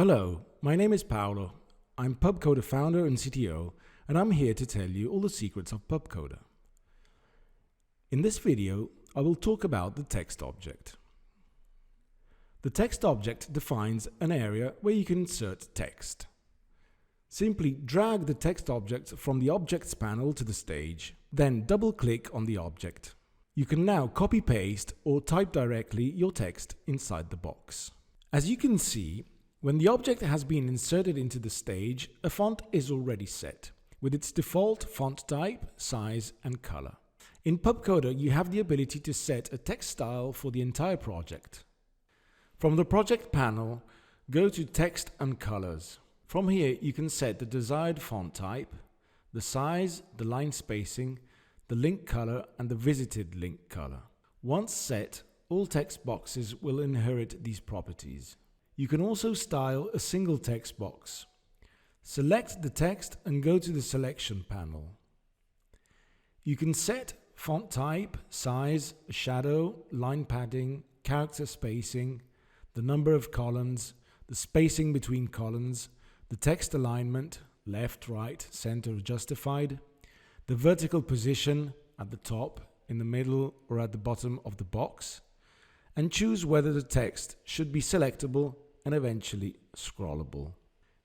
Hello, my name is Paolo. I'm PubCoder founder and CTO, and I'm here to tell you all the secrets of PubCoder. In this video, I will talk about the text object. The text object defines an area where you can insert text. Simply drag the text object from the Objects panel to the stage, then double-click on the object. You can now copy-paste or type directly your text inside the box. As you can see, when the object has been inserted into the stage, a font is already set, with its default font type, size, and color. In PubCoder, you have the ability to set a text style for the entire project. From the project panel, go to Text and Colors. From here, you can set the desired font type, the size, the line spacing, the link color, and the visited link color. Once set, all text boxes will inherit these properties. You can also style a single text box. Select the text and go to the Selection panel. You can set font type, size, shadow, line padding, character spacing, the number of columns, the spacing between columns, the text alignment, left, right, center, justified, the vertical position at the top, in the middle, or at the bottom of the box, and choose whether the text should be selectable and eventually scrollable.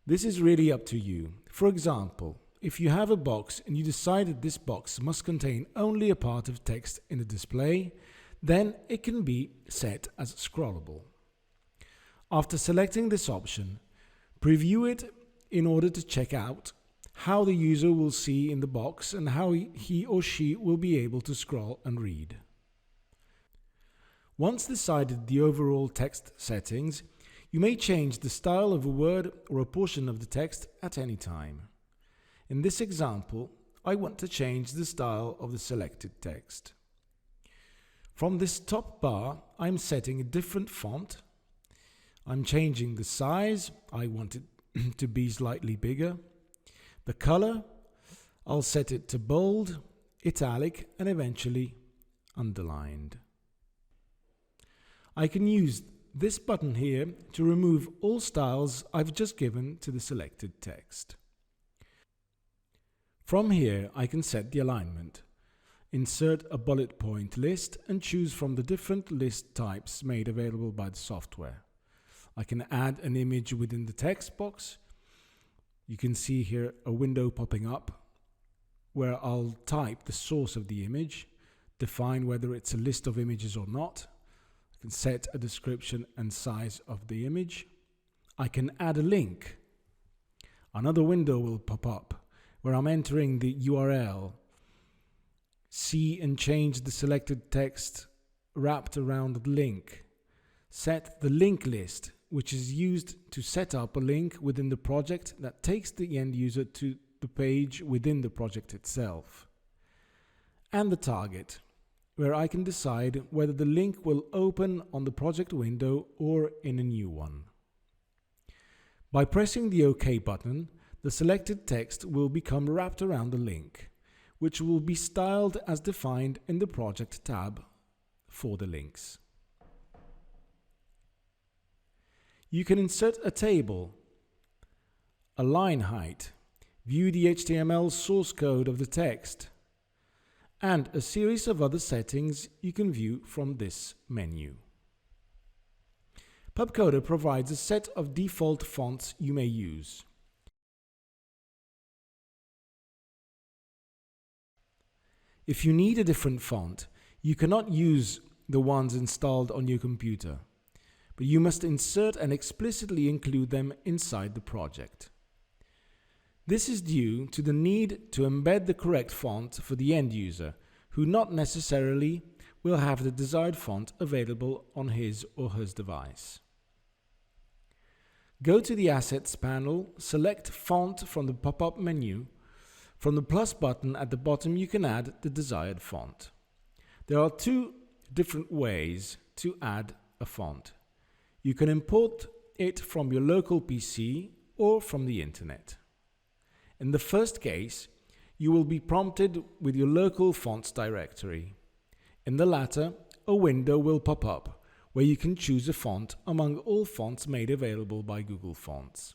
This is really up to you. For example, if you have a box and you decide that this box must contain only a part of text in the display, then it can be set as scrollable. After selecting this option, preview it in order to check out how the user will see in the box and how he or she will be able to scroll and read. Once decided the overall text settings, you may change the style of a word or a portion of the text at any time. In this example, I want to change the style of the selected text. From this top bar, I'm setting a different font. I'm changing the size. I want it to be slightly bigger. The color, I'll set it to bold, italic, and eventually underlined. I can use this button here to remove all styles I've just given to the selected text. From here, I can set the alignment, insert a bullet point list, and choose from the different list types made available by the software. I can add an image within the text box. You can see here a window popping up where I'll type the source of the image, define whether it's a list of images or not. I can set a description and size of the image. I can add a link. Another window will pop up where I'm entering the URL. See and change the selected text wrapped around the link. Set the link list, which is used to set up a link within the project that takes the end user to the page within the project itself. And the target, where I can decide whether the link will open on the project window or in a new one. By pressing the OK button, the selected text will become wrapped around the link, which will be styled as defined in the Project tab for the links. You can insert a table, a line height, view the HTML source code of the text, and a series of other settings you can view from this menu. PubCoder provides a set of default fonts you may use. If you need a different font, you cannot use the ones installed on your computer, but you must insert and explicitly include them inside the project. This is due to the need to embed the correct font for the end user, who not necessarily will have the desired font available on his or her device. Go to the Assets panel, select Font from the pop-up menu. From the plus button at the bottom, you can add the desired font. There are two different ways to add a font. You can import it from your local PC or from the internet. In the first case, you will be prompted with your local fonts directory. In the latter, a window will pop up where you can choose a font among all fonts made available by Google Fonts.